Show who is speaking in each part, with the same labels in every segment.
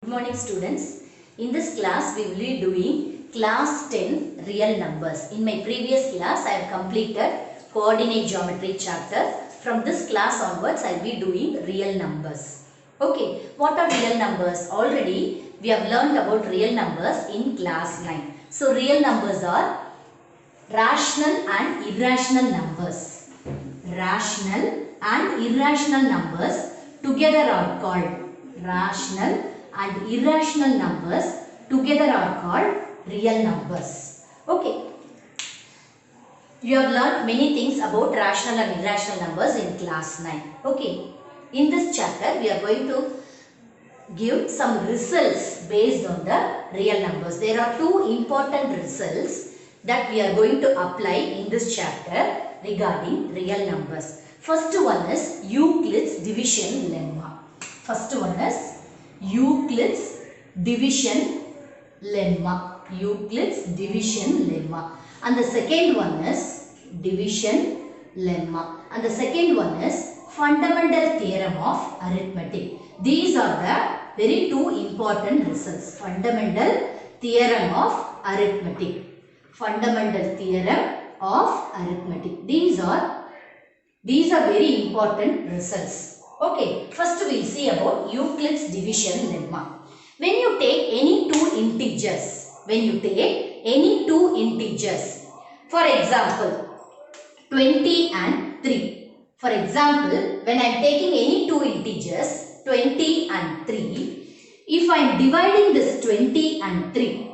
Speaker 1: Good morning students. In this class we will be doing class 10 real numbers. In my previous class I have completed coordinate geometry chapter. From this class onwards I will be doing real numbers. Okay, what are real numbers? Already we have learned about real numbers in class 9. So real numbers are rational and irrational numbers. Rational and irrational numbers together are called rational and irrational numbers together are called real numbers. Okay. You have learned many things about rational and irrational numbers in class 9. Okay. In this chapter, we are going to give some results based on the real numbers. There are two important results that we are going to apply in this chapter regarding real numbers. First one is Euclid's division lemma. First one is Euclid's division lemma. Euclid's division lemma. And the second one is division lemma. And the second one is fundamental theorem of arithmetic. These are the very two important results. Fundamental theorem of arithmetic. Fundamental theorem of arithmetic. These are very important results. Okay, first we will see about Euclid's division lemma. When you take any two integers, for example, 20 and 3. For example, when I am taking any two integers, 20 and 3, if I am dividing this 20 and 3,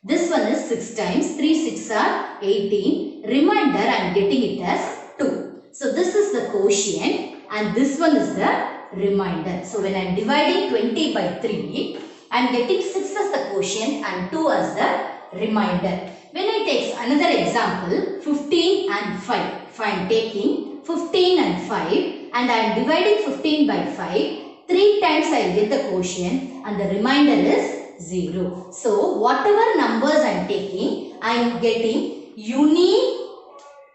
Speaker 1: this one is 6 times, 3 6 are 18, remainder I am getting it as 2. So this is the quotient and this one is the remainder. So when I am dividing 20 by 3, I am getting 6 as the quotient and 2 as the remainder. When I take another example, 15 and 5. If I am taking 15 and 5 and I am dividing 15 by 5, 3 times I get the quotient and the remainder is 0. So whatever numbers I am taking, I am getting unique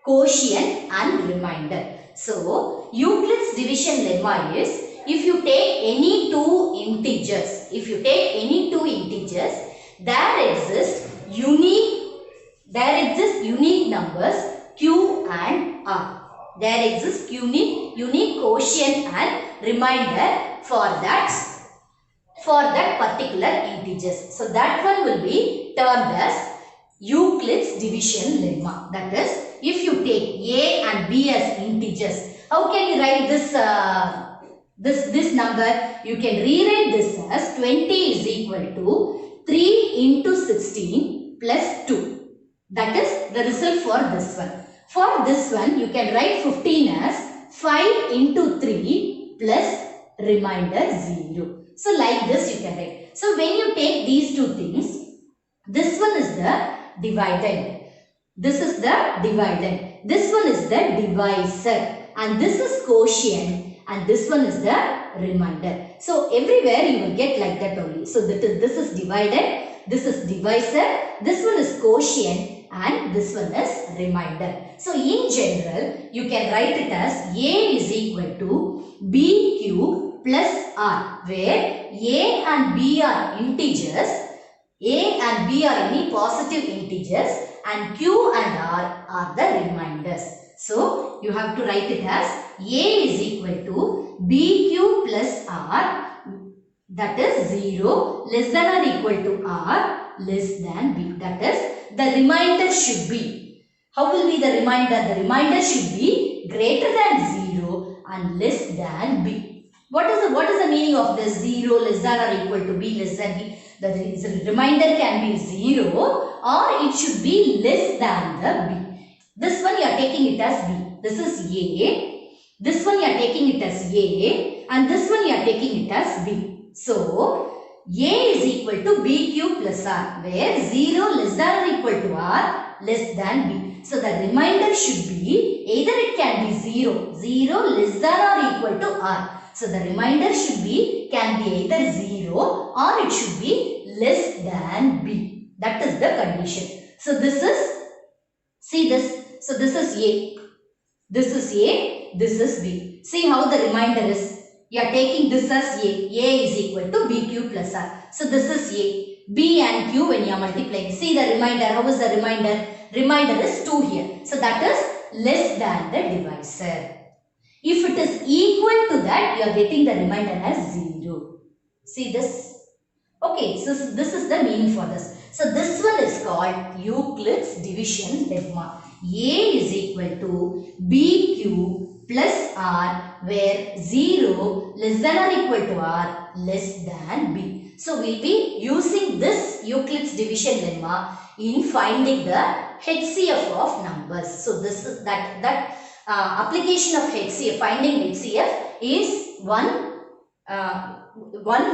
Speaker 1: quotient and remainder. So Euclid's division lemma is, if you take any two integers, there exist unique numbers q and r. There exists unique quotient and remainder for that particular integers. So that one will be termed as Euclid's division lemma. That is, if you take a and b as integers, how can you write this number? You can rewrite this as 20 is equal to 3 into 16 plus 2. That is the result for this one. For this one, you can write 15 as 5 into 3 plus remainder 0. So like this you can write. So when you take these two things, this one is the dividend. This is the dividend. This one is the divisor. And this is quotient. And this one is the remainder. So everywhere you will get like that only. So this is dividend. This is divisor. This one is quotient. And this one is remainder. So in general, you can write it as A is equal to BQ plus R, where A and B are integers. A and B are any positive integers and Q and R are the remainders. So you have to write it as A is equal to BQ plus R, that is 0 less than or equal to R less than B. That is, the remainder should be, how will be the remainder? The remainder should be greater than 0 and less than B. What is the meaning of this 0 less than or equal to B less than B? The remainder can be 0 or it should be less than the B. This one you are taking it as B. This is A. This one you are taking it as A. And this one you are taking it as B. So, A is equal to BQ plus R, where 0 less than or equal to R less than B. So, the remainder should be, either it can be 0 less than or equal to R. So, the remainder can be either 0 or it should be less than B. That is the condition. So, this is, see this. So, this is A. This is A. This is B. See how the remainder is. You are taking this as A. A is equal to B cube plus R. So this is A. B and Q when you are multiplying. See the remainder. How is the remainder? Remainder is 2 here. So that is less than the divisor. If it is equal to that, you are getting the remainder as 0. See this? Okay, so this is the meaning for this. So this one is called Euclid's division lemma. A is equal to BQ plus R, where 0 less than or equal to R less than B. So we will be using this Euclid's division lemma in finding the HCF of numbers. So this is that application of HCF, finding HCF is one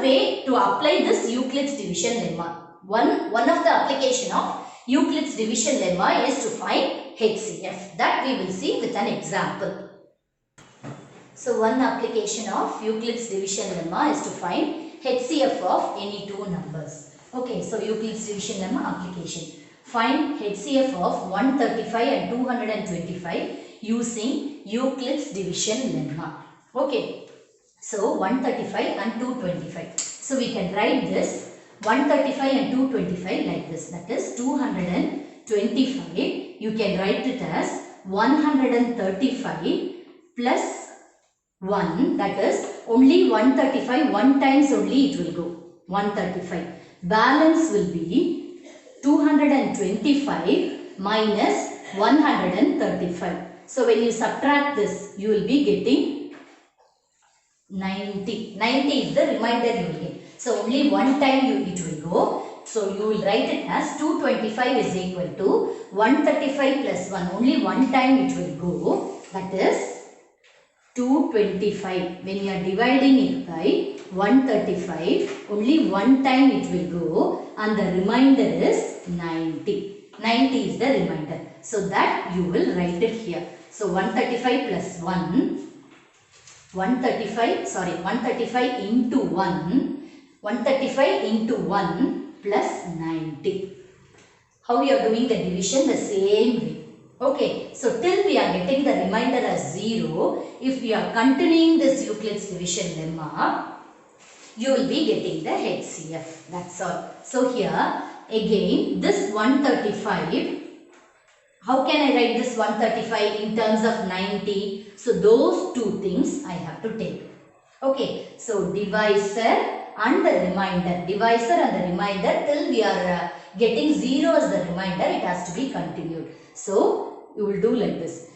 Speaker 1: way to apply this Euclid's division lemma. One of the application of Euclid's division lemma is to find HCF. That we will see with an example. So one application of Euclid's division lemma is to find HCF of any two numbers. Okay, so Euclid's division lemma application. Find HCF of 135 and 225 using Euclid's division lemma. Okay, so 135 and 225. So we can write this 135 and 225 like this. That is 225. You can write it as 135 plus 1. That is only 135. 1 times only it will go. 135. Balance will be 225 minus 135. So when you subtract this, you will be getting 90. 90 is the remainder you will get. So only one time it will go. So you will write it as 225 is equal to 135 plus 1. Only one time it will go. That is 225. When you are dividing it by 135, only one time it will go and the remainder is 90. 90 is the remainder. So that you will write it here. So 135 plus 1. 135 into 1. 135 into 1 plus 90. How we are doing the division? The same way. Okay, so till we are getting the remainder as 0, if we are continuing this Euclid's division lemma, you will be getting the HCF. That's all. So here again this 135, how can I write this 135 in terms of 90? So those two things I have to take. Okay, so divisor and the remainder. Divisor and the remainder till we are getting 0 as the remainder, it has to be continued. So you will do like this.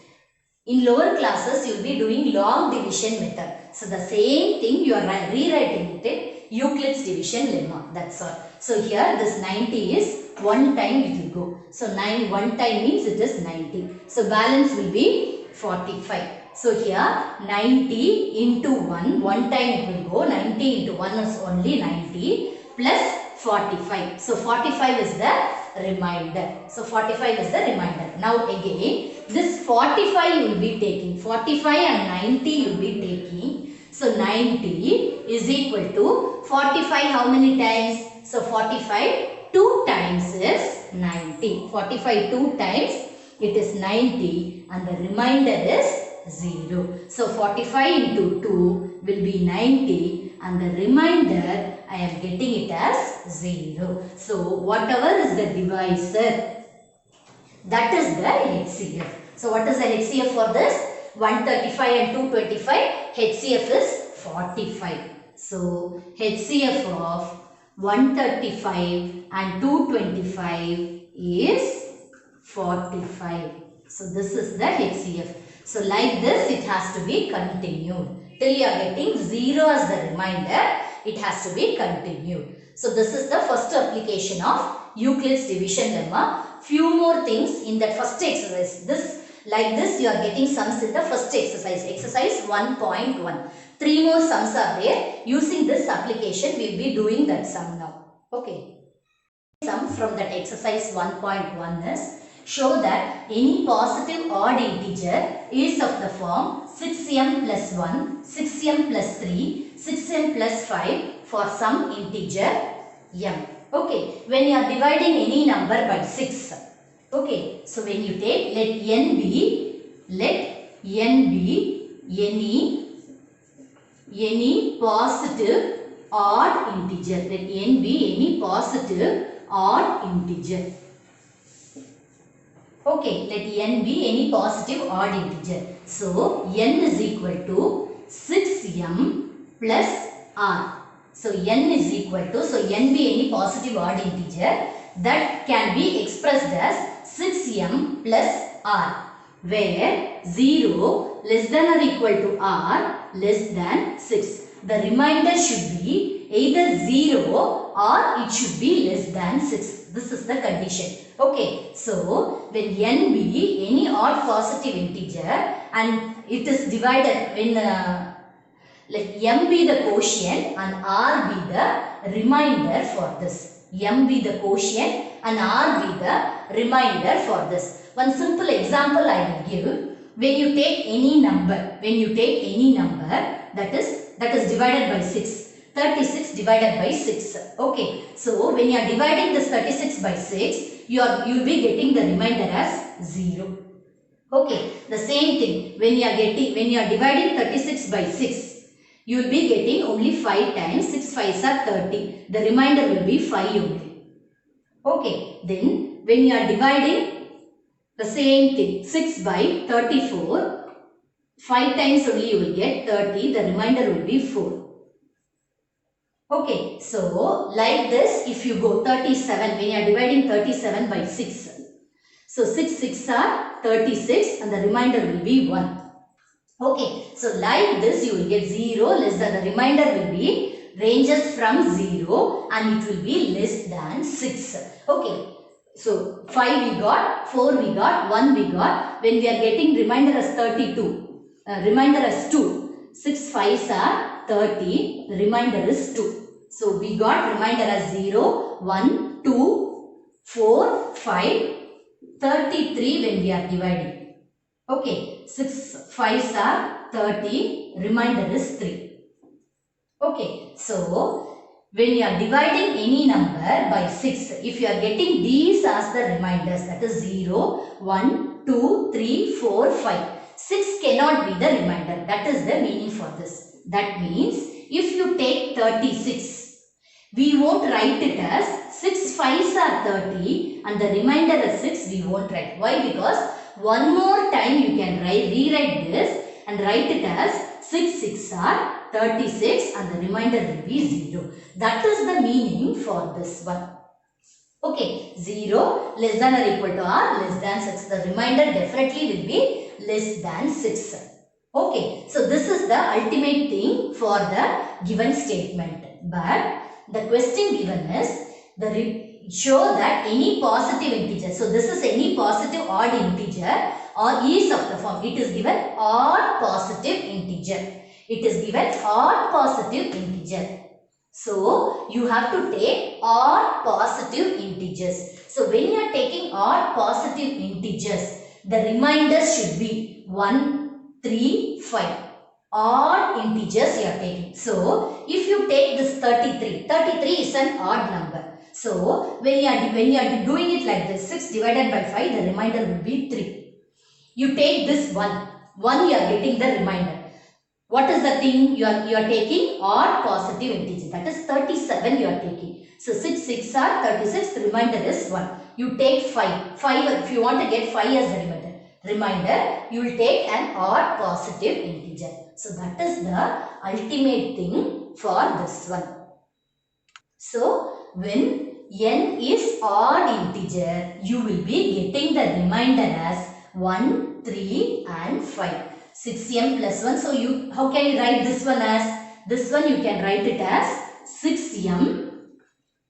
Speaker 1: In lower classes, you will be doing log division method. So the same thing you are rewriting it in Euclid's division lemma. That's all. So here this 90 is one time it will go. So 1 time means it is 90. So balance will be 45. So here 90 into 1 time it will go. 90 into 1 is only 90 plus 45. So 45 is the remainder. So 45 is the remainder. Now again this 45 you will be taking. 45 and 90 you will be taking. So 90 is equal to 45 how many times? So 45 2 times is 90. 45 2 times it is 90 and the remainder is 0. So 45 into 2 will be 90 and the remainder I am getting it as 0. So whatever is the divisor, that is the HCF. So what is the HCF for this? 135 and 225, HCF is 45. So HCF of 135 and 225 is 45. So this is the HCF. So like this it has to be continued. Till you are getting 0 as the remainder, it has to be continued. So this is the first application of Euclid's division lemma. Few more things in that first exercise. Like this you are getting sums in the first exercise. Exercise 1.1. 3 more sums are there. Using this application we will be doing that sum now. Okay. Sum from that exercise 1.1 is, show that any positive odd integer is of the form 6m plus 1, 6m plus 3, 6m plus 5 for some integer m. Okay, when you are dividing any number by 6. Okay, so when you take, let n be any any positive odd integer. Let n be any positive odd integer. Okay, let n be any positive odd integer. So, n is equal to 6m plus r. So, n is equal to, so n be any positive odd integer that can be expressed as 6m plus r, where 0 less than or equal to r less than 6. The remainder should be either 0 or it should be less than 6. This is the condition. Okay, so when n be any odd positive integer and it is divided when let m be the quotient and r be the remainder for this. M be the quotient and r be the remainder for this. One simple example I will give. When you take any number, that is divided by 6. 36 divided by 6. Okay. So when you are dividing this 36 by 6, you will be getting the remainder as 0. Okay. The same thing when you are dividing 36 by 6, you will be getting only 5 times. 6 5s are 30. The remainder will be 5 only. Okay. Then when you are dividing the same thing 6 by 34, 5 times only you will get 30. The remainder will be 4. Okay, so like this, if you go 37, when you are dividing 37 by 6, so 6 6 are 36 and the remainder will be 1. Okay, so like this you will get 0 less than, the remainder will be ranges from 0 and it will be less than 6. Okay, so 5 we got, 4 we got, 1 we got. When we are getting remainder as 32, remainder as 2, 6 5s are 30, the remainder is 2. So, we got remainder as 0, 1, 2, 4, 5, 33 when we are dividing. Okay, 6 5s are 30, remainder is 3. Okay, so when you are dividing any number by 6, if you are getting these as the reminders, that is 0, 1, 2, 3, 4, 5. 6 cannot be the remainder. That is the meaning for this. That means if you take 36, we won't write it as 6 5s are 30 and the remainder is 6, we won't write. Why? Because one more time you can rewrite this and write it as 6 6 are 36 and the remainder will be 0. That is the meaning for this one. Okay, 0 less than or equal to r less than 6. The remainder definitely will be less than 6. Okay, so this is the ultimate thing for the given statement. But the question given is show that any positive integer. So this is any positive odd integer or is of the form. It is given odd positive integer. It is given odd positive integer. So you have to take odd positive integers. So when you are taking odd positive integers, the remainders should be 1, 3, 5. Odd integers you are taking. So, if you take this 33, 33 is an odd number. So, when you are doing it like this, 6 divided by 5, the remainder will be 3. You take this 1 you are getting the remainder. What is the thing? You are taking odd positive integer. That is 37 you are taking. So, 6 6 are 36, the remainder is 1. You take 5. 5, if you want to get 5 as the remainder, you will take an odd positive integer. So that is the ultimate thing for this one. So when n is odd integer, you will be getting the remainder as 1, 3 and 5. 6m plus 1. So how can you write this one as? This one you can write it as 6m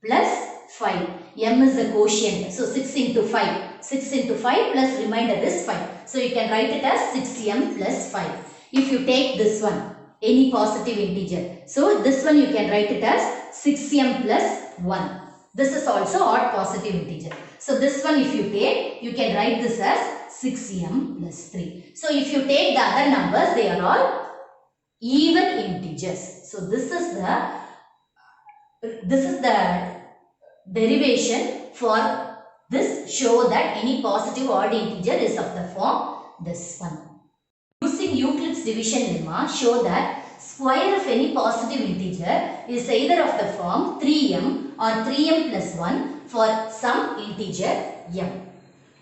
Speaker 1: plus 5. M is the quotient. So 6 into 5. 6 into 5 plus remainder is 5. So you can write it as 6m plus 5. If you take this one, any positive integer. So this one you can write it as 6m plus 1. This is also odd positive integer. So this one if you take, you can write this as 6m plus 3. So if you take the other numbers, they are all even integers. So this is the derivation for this, show that any positive odd integer is of the form this one. Using Euclid's division lemma, show that square of any positive integer is either of the form 3m or 3m plus 1 for some integer m.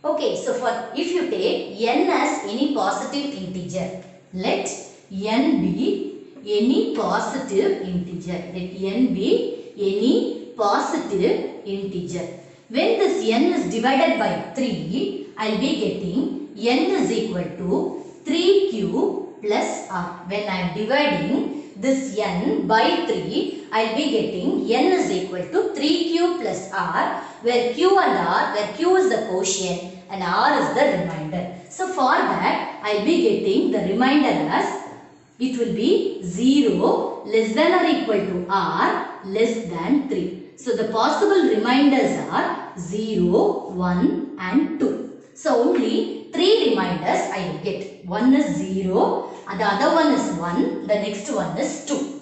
Speaker 1: Okay, so if you take n as any positive integer, let n be any positive integer. Let n be any positive integer. When this n is divided by 3, I will be getting n is equal to 3q plus r. When I am dividing this n by 3, I will be getting n is equal to 3q plus r, where q and r, where q is the quotient and r is the remainder. So for that, I will be getting the remainder as, it will be 0 less than or equal to r less than 3. So the possible remainders are 0, 1 and 2. So only 3 reminders I will get. One is 0, and the other one is 1, the next one is 2.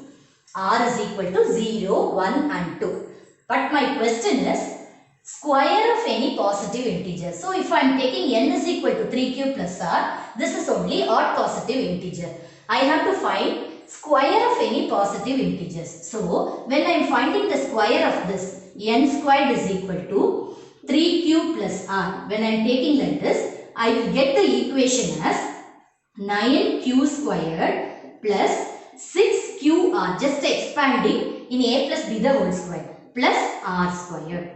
Speaker 1: R is equal to 0, 1 and 2. But my question is square of any positive integer. So if I am taking n is equal to 3q plus r, this is only odd positive integer. I have to find square of any positive integers. So when I am finding the square of this, n squared is equal to 3q plus r. When I am taking like this, I will get the equation as 9q squared plus 6qr, just expanding in a plus b the whole square, plus r squared.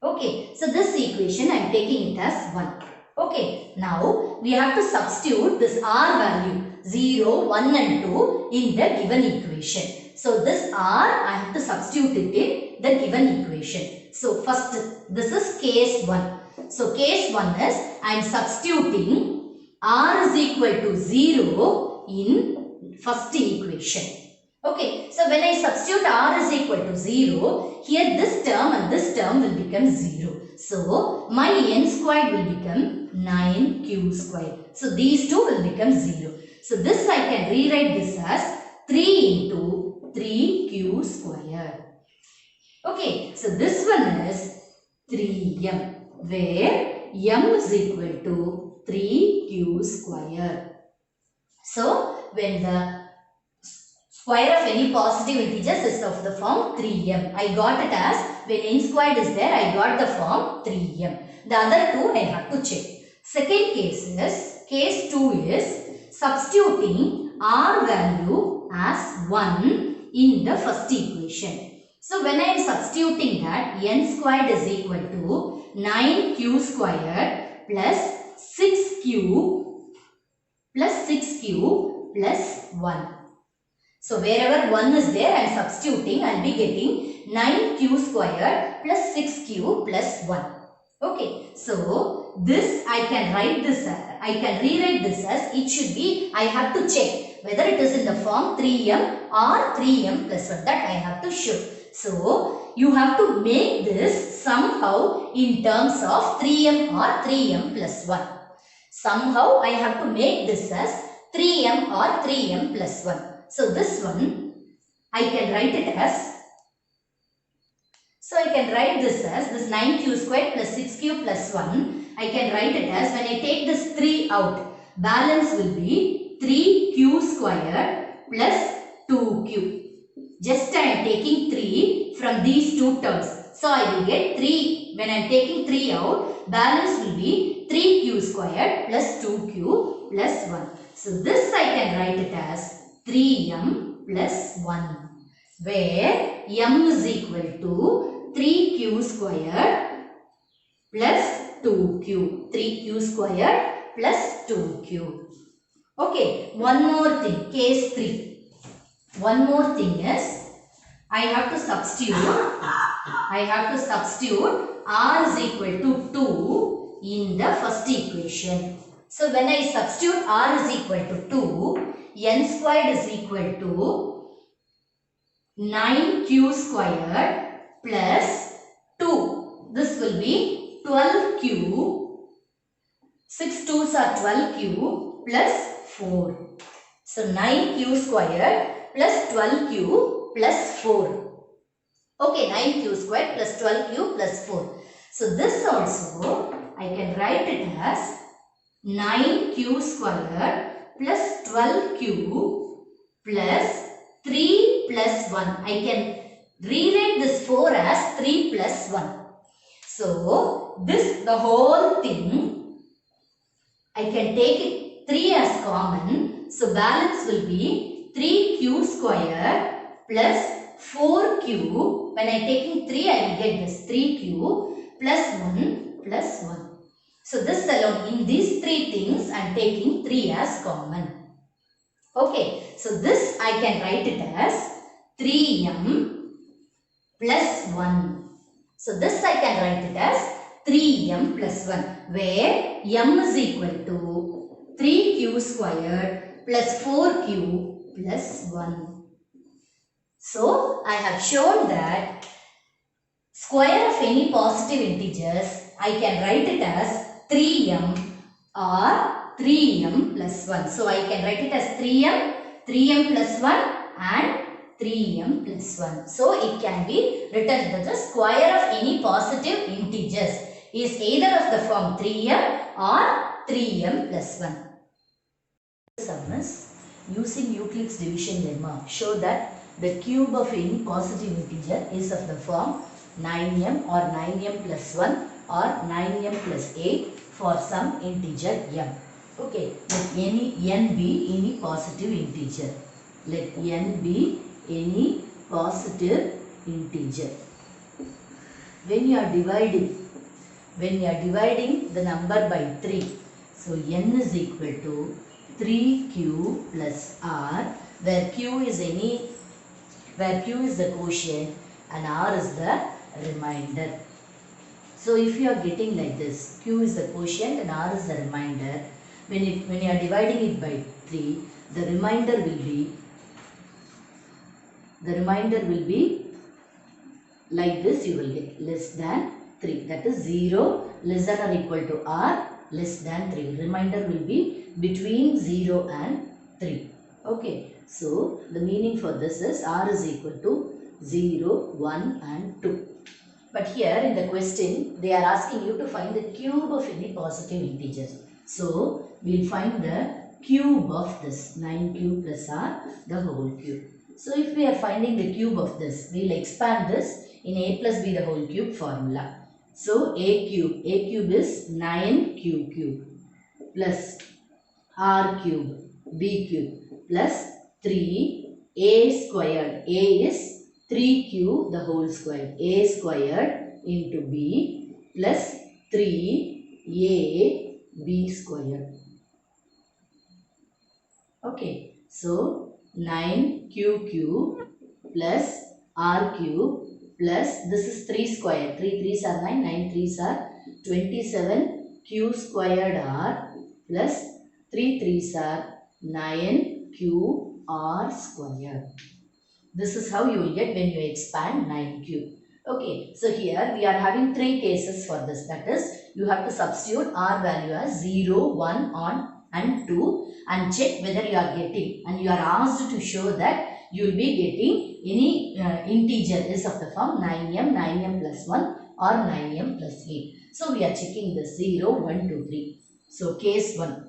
Speaker 1: Okay, so this equation I am taking it as 1. Okay, now we have to substitute this r value 0, 1 and 2 in the given equation. So this r I have to substitute it in the given equation. So first, this is case 1. So case 1 is I am substituting r is equal to 0 in first equation. Okay, so when I substitute r is equal to 0, here this term and this term will become 0. So my n squared will become 9q squared. So these two will become 0. So this I can rewrite this as 3 into 3q squared. Okay, so this one is 3m, where m is equal to 3q squared. So when the square of any positive integers is of the form 3m. I got it as, when n squared is there, I got the form 3m. The other two I have to check. Second case is, case 2 is substituting r value as 1 in the first equation. So when I am substituting that, n squared is equal to 9q squared plus 6q plus 1. So wherever 1 is there, I am substituting, I will be getting 9q squared plus 6q plus 1. Okay, so this I can write this, I can rewrite this as, it should be, I have to check whether it is in the form 3m or 3m plus 1, that I have to show. So you have to make this somehow in terms of 3m or 3m plus 1. Somehow I have to make this as 3m or 3m plus 1. So this one I can write it as, so I can write this as, this 9q squared plus 6q plus 1, I can write it as, when I take this 3 out, balance will be 3q squared plus 2q. Just I am taking 3 from these two terms. So I will get 3, when I am taking 3 out, balance will be 3q squared plus 2q plus 1. So this I can write it as 3m plus 1, where m is equal to 3q squared plus 2q. 3q squared plus 2q. Okay, one more thing, case 3. One more thing is, I have to substitute r is equal to 2 in the first equation. So when I substitute r is equal to 2, n squared is equal to 9q squared plus 2. This will be 12q. 6 2s are 12q plus 4. So 9q squared plus 12q plus 4. Okay, 9q squared plus 12q plus 4. So this also I can write it as 9q squared plus 12q plus 3 plus 1. I can rewrite this 4 as 3 plus 1. So, the whole thing, I can take it 3 as common. So, balance will be 3q square plus 4q. When I taking 3, I will get this 3q plus 1 plus 1. So, this alone, in these 3 things, I am taking 3 as common. Okay, so this I can write it as 3m plus 1. So this I can write it as 3m plus 1, where m is equal to 3q squared plus 4q plus 1. So I have shown that square of any positive integers, I can write it as 3m or 3m plus 1. So I can write it as 3m plus 1 and 3m plus 1. So it can be written that the square of any positive integers is either of the form 3m or 3m plus 1. The sum is using Euclid's division lemma, show that the cube of any positive integer is of the form 9m or 9m plus 1 or 9m plus 8 for some integer m. Okay, let n be any positive integer. Let n be any positive integer. When you are dividing the number by 3, so n is equal to 3q plus r, where q is the quotient and r is the remainder. So if you are getting like this, q is the quotient and r is the remainder, when you are dividing it by 3, the remainder will be like this. You will get less than 3, that is 0 less than or equal to r less than 3. Remainder will be between 0 and 3. Okay, so the meaning for this is r is equal to 0, 1 and 2. But here in the question, they are asking you to find the cube of any positive integers. So, we will find the cube of this 9q plus r, the whole cube. So, if we are finding the cube of this, we will expand this in a plus b the whole cube formula. So, a cube is 9q cube plus r cube, b cube plus 3a squared. A is 3q the whole square, a squared into b plus 3a b squared. Okay, so 9q cube plus r cube plus, this is 3 square, 3 3s are 9, 9 3s are 27 q squared r plus 3 3s are 9 q r squared. This is how you will get when you expand 9 cube. Okay, so here we are having 3 cases for this. That is, you have to substitute r value as 0, 1 and 2 and check whether you are getting, and you are asked to show that you will be getting any integer is of the form 9m plus 1 or 9m plus 8. So we are checking the 0, 1, 2, 3. So case 1.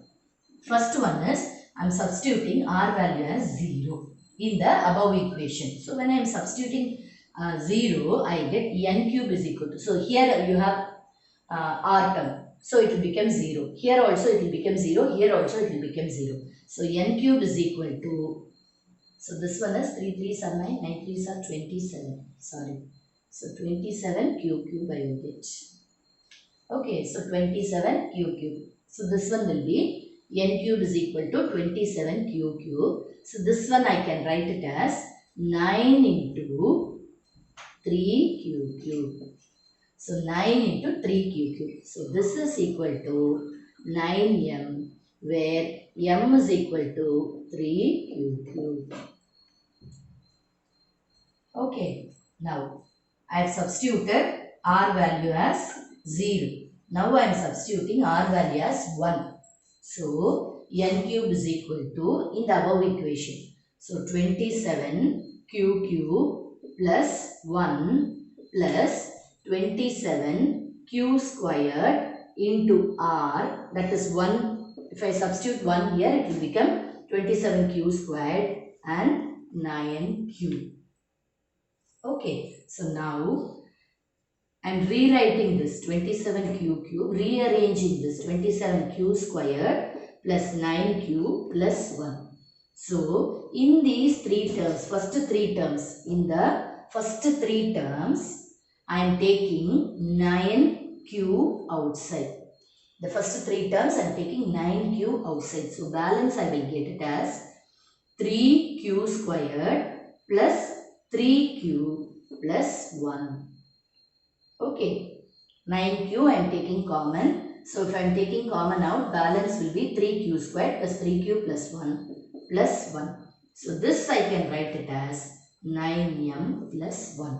Speaker 1: First one is, I am substituting r value as 0 in the above equation. So when I am substituting 0, I get n cube is equal to, so here you have r term. So it will become 0. Here also it will become 0. Here also it will become 0. So n cube is equal to, so this one is 3 3s are 9, 9 3s are 27. Sorry. So 27 q cube I will get. Okay, so 27 q cube. So this one will be n cube is equal to 27 q cube. So this one I can write it as 9 into 3 q cube. So 9 into 3 q cube. So this is equal to 9m, where m is equal to 3 q cube. Okay, now I have substituted r value as 0. Now I am substituting r value as 1. So n cube is equal to, in the above equation, so 27 q cube plus 1 plus 27 q squared into r, that is 1. If I substitute 1 here, it will become 27 q squared and 9q. Okay, so now I'm rewriting this 27q cube, rearranging this 27q squared plus 9q plus 1. So, in these three terms, in the first three terms, I am taking 9q outside. The first three terms I am taking 9q outside. So, balance I will get it as 3q squared plus 3q plus 1. Okay, 9q I am taking common. So if I am taking common out, balance will be 3q squared plus 3q plus 1 plus 1. So this I can write it as 9m plus 1,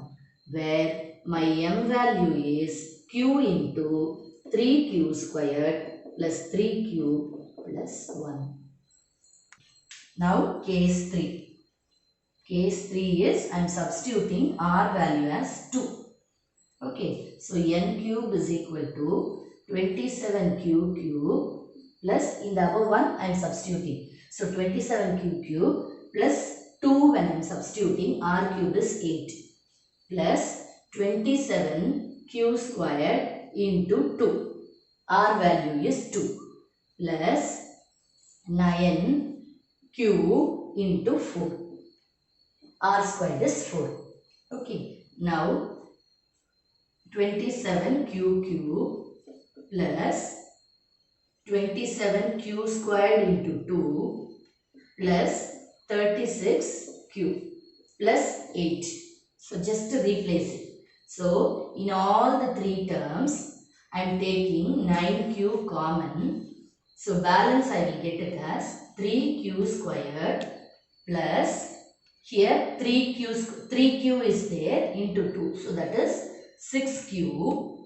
Speaker 1: where my m value is q into 3q squared plus 3q plus 1. Now case 3. Case 3 is I am substituting r value as 2. Okay, so n cube is equal to 27q cube plus, in the above one I am substituting. So 27q cube plus 2 when I am substituting, r cube is 8 plus 27q squared into 2. R value is 2 plus 9q into 4. R squared is 4. Okay, now 27q cube plus 27q squared into 2 plus 36q plus 8. So just to replace it. So in all the three terms I am taking 9q common. So balance I will get it as 3q squared plus, here 3q is there into 2. So that is 6q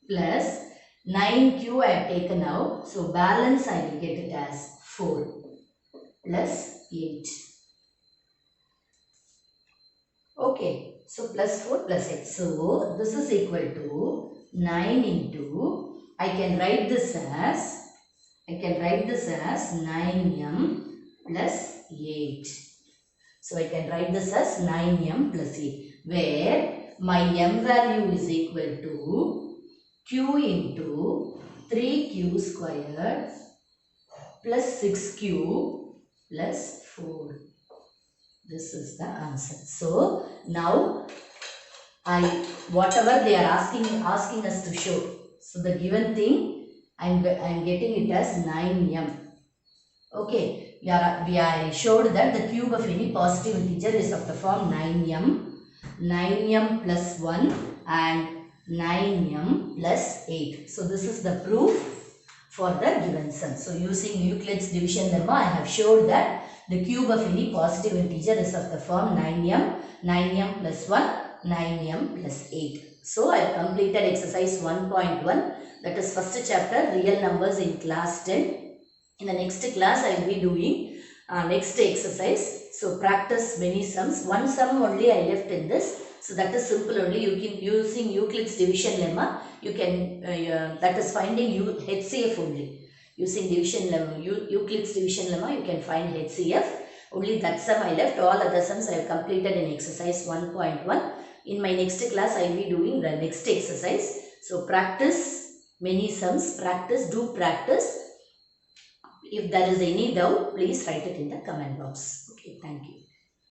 Speaker 1: plus 9q I have taken out. So balance I will get it as 4 plus 8. Okay. So plus 4 plus 8. So this is equal to 9 into, I can write this as 9m plus 8. So I can write this as 9m plus 8, where my m value is equal to q into 3q squared plus 6q plus 4. This is the answer. So now whatever they are asking us to show. So the given thing I am getting it as 9m. Okay, I showed that the cube of any positive integer is of the form 9m plus 1 and 9m plus 8. So this is the proof for the given sum. So using Euclid's division lemma, I have showed that the cube of any positive integer is of the form 9m plus 1, 9m plus 8. So I have completed exercise 1.1, that is first chapter, real numbers in class 10. In the next class, I will be doing next exercise. So practice many sums. One sum only I left in this. So that is simple only. You can, using Euclid's division lemma, you can, that is finding HCF only. Using division lemma, Euclid's division lemma, you can find HCF. Only that sum I left. All other sums I have completed in exercise 1.1. In my next class, I will be doing the next exercise. So practice many sums. Do practice. If there is any doubt, please write it in the comment box. Okay, thank you.